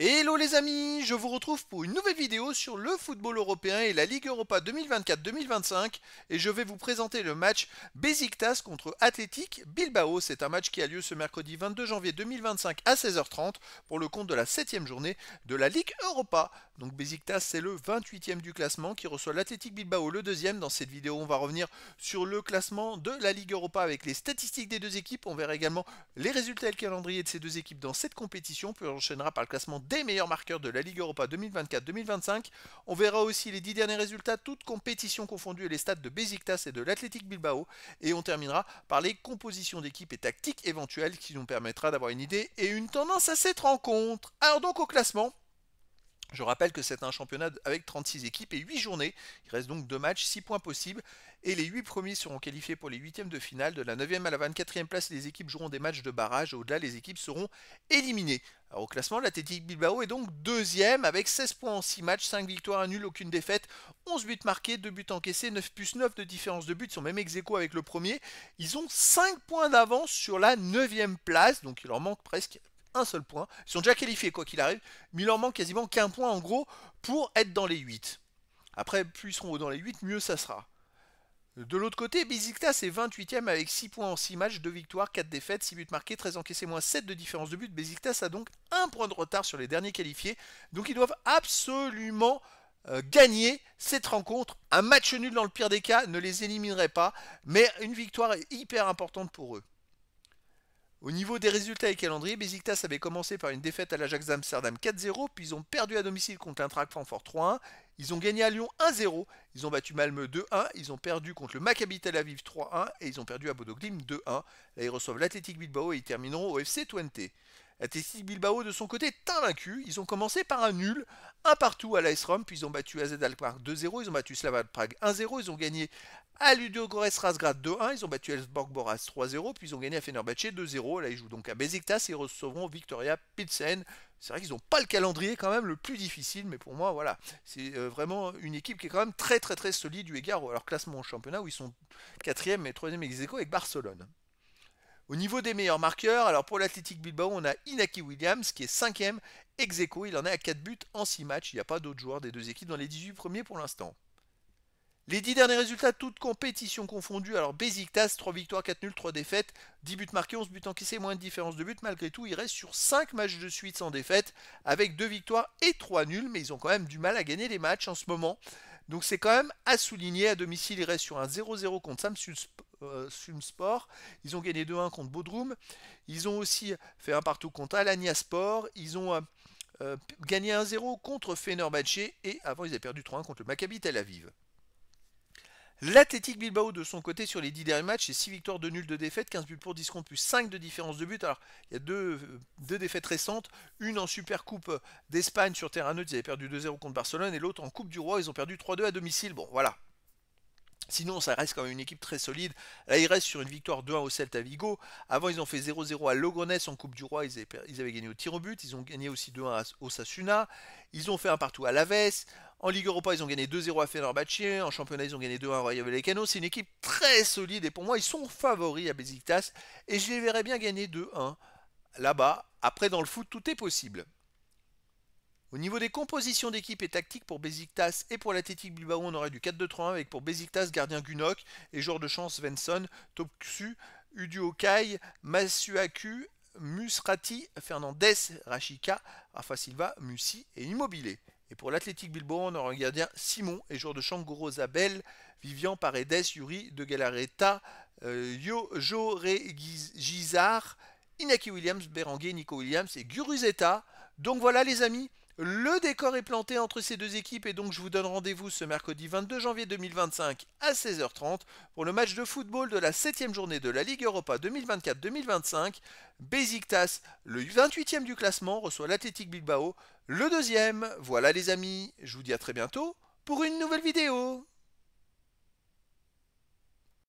Hello les amis, je vous retrouve pour une nouvelle vidéo sur le football européen et la Ligue Europa 2024-2025 et je vais vous présenter le match Beşiktaş contre Athletic Bilbao. C'est un match qui a lieu ce mercredi 22 janvier 2025 à 16h30 pour le compte de la 7e journée de la Ligue Europa. Donc Beşiktaş c'est le 28e du classement qui reçoit l'Athletic Bilbao le deuxième. Dans cette vidéo on va revenir sur le classement de la Ligue Europa avec les statistiques des deux équipes. On verra également les résultats et le calendrier de ces deux équipes dans cette compétition, puis on enchaînera par le classement des meilleurs marqueurs de la Ligue Europa 2024-2025. On verra aussi les 10 derniers résultats, toutes compétitions confondues et les stats de Beşiktaş et de l'Athletic Bilbao. Et on terminera par les compositions d'équipes et tactiques éventuelles qui nous permettra d'avoir une idée et une tendance à cette rencontre. Alors donc au classement, je rappelle que c'est un championnat avec 36 équipes et 8 journées. Il reste donc 2 matchs, 6 points possibles. Et les 8 premiers seront qualifiés pour les 8e de finale. De la 9e à la 24e place, les équipes joueront des matchs de barrage. Au-delà, les équipes seront éliminées. Alors, au classement, l'Athletic Bilbao est donc deuxième avec 16 points en 6 matchs, 5 victoires, 1 nul, aucune défaite, 11 buts marqués, 2 buts encaissés, 9 plus 9 de différence de buts. Ils sont même ex-aequo avec le premier. Ils ont 5 points d'avance sur la 9e place. Donc, il leur manque presque un seul point. Ils sont déjà qualifiés quoi qu'il arrive, mais il leur manque quasiment qu'un point en gros pour être dans les 8. Après, plus ils seront dans les 8, mieux ça sera. De l'autre côté, Beşiktaş est 28e avec 6 points en 6 matchs, 2 victoires, 4 défaites, 6 buts marqués, 13 encaissés, moins 7 de différence de but. Beşiktaş a donc un point de retard sur les derniers qualifiés. Donc ils doivent absolument gagner cette rencontre. Un match nul dans le pire des cas ne les éliminerait pas, mais une victoire est hyper importante pour eux. Au niveau des résultats et calendrier, Beşiktaş avait commencé par une défaite à l'Ajax d'Amsterdam 4-0, puis ils ont perdu à domicile contre l'Eintracht Francfort 3-1, ils ont gagné à Lyon 1-0, ils ont battu Malmö 2-1, ils ont perdu contre le Maccabi Tel Aviv 3-1 et ils ont perdu à Bodo Glimt 2-1. Là ils reçoivent l'Athletic Bilbao et ils termineront au FC Twente. L'Athletic Bilbao de son côté est invaincu, ils ont commencé par un nul, un partout à l'AS Rome, puis ils ont battu AZ Alkmaar 2-0, ils ont battu Slava Prague 1-0, ils ont gagné à Ludogorets Razgrad 2-1, ils ont battu Elfsborg Boras 3-0, puis ils ont gagné à Fenerbahçe 2-0. Là, ils jouent donc à Beşiktaş et ils recevront Victoria Pilsen. C'est vrai qu'ils n'ont pas le calendrier quand même le plus difficile, mais pour moi, voilà, c'est vraiment une équipe qui est quand même très très très solide eu égard à leur classement au championnat où ils sont 4e et 3e ex-aequo avec Barcelone. Au niveau des meilleurs marqueurs, alors pour l'Athletic Bilbao, on a Inaki Williams qui est 5e ex-aequo, il en est à 4 buts en 6 matchs, il n'y a pas d'autres joueurs des deux équipes dans les 18 premiers pour l'instant. Les 10 derniers résultats, toutes compétitions confondues. Alors Beşiktaş, 3 victoires, 4 nuls, 3 défaites, 10 buts marqués, 11 buts encaissés, moins de différence de but. Malgré tout, ils restent sur 5 matchs de suite sans défaite, avec 2 victoires et 3 nuls, mais ils ont quand même du mal à gagner les matchs en ce moment. Donc c'est quand même à souligner. À domicile, ils restent sur un 0-0 contre Samsunspor. Ils ont gagné 2-1 contre Bodrum. Ils ont aussi fait un partout contre Alanyaspor. Ils ont gagné 1-0 contre Fenerbahçe et avant ils avaient perdu 3-1 contre le Maccabi Tel Aviv. L'Athletic Bilbao de son côté sur les 10 derniers matchs, c'est 6 victoires, 2 nuls, 2 défaites, 15 buts pour 10 contre plus 5 de différence de but. Alors il y a deux défaites récentes, une en Supercoupe d'Espagne sur terrain neutre, ils avaient perdu 2-0 contre Barcelone, et l'autre en Coupe du Roi, ils ont perdu 3-2 à domicile. Bon voilà. Sinon, ça reste quand même une équipe très solide. Là, ils restent sur une victoire 2-1 au Celta Vigo. Avant, ils ont fait 0-0 à Logroñés en Coupe du Roi. Ils avaient gagné au tir au but. Ils ont gagné aussi 2-1 au Sasuna. Ils ont fait un partout à l'Aves. En Ligue Europa, ils ont gagné 2-0 à Fenerbahçe. En championnat, ils ont gagné 2-1 à Rayo Vallecano. C'est une équipe très solide. Et pour moi, ils sont favoris à Beşiktaş. Et je les verrais bien gagner 2-1 là-bas. Après, dans le foot, tout est possible. Au niveau des compositions d'équipe et tactiques pour Beşiktaş et pour l'Athletic Bilbao, on aurait du 4-2-3-1 avec pour Beşiktaş gardien Gunok et joueur de chance Svensson, Topçu, Uduokai, Masuaku, Musrati, Fernandez, Rachika, Rafa Silva, Musi et Immobilier. Et pour l'Athletic Bilbao, on aura un gardien Simon et joueur de champ Goro Zabel, Vivian Paredes, Yuri de Galareta, Gizar, Inaki Williams, Berenguer, Nico Williams et Guruzeta. Donc voilà les amis, le décor est planté entre ces deux équipes et donc je vous donne rendez-vous ce mercredi 22 janvier 2025 à 16h30 pour le match de football de la 7e journée de la Ligue Europa 2024-2025. Beşiktaş, le 28e du classement, reçoit l'Athletic Bilbao, le deuxième. Voilà les amis, je vous dis à très bientôt pour une nouvelle vidéo.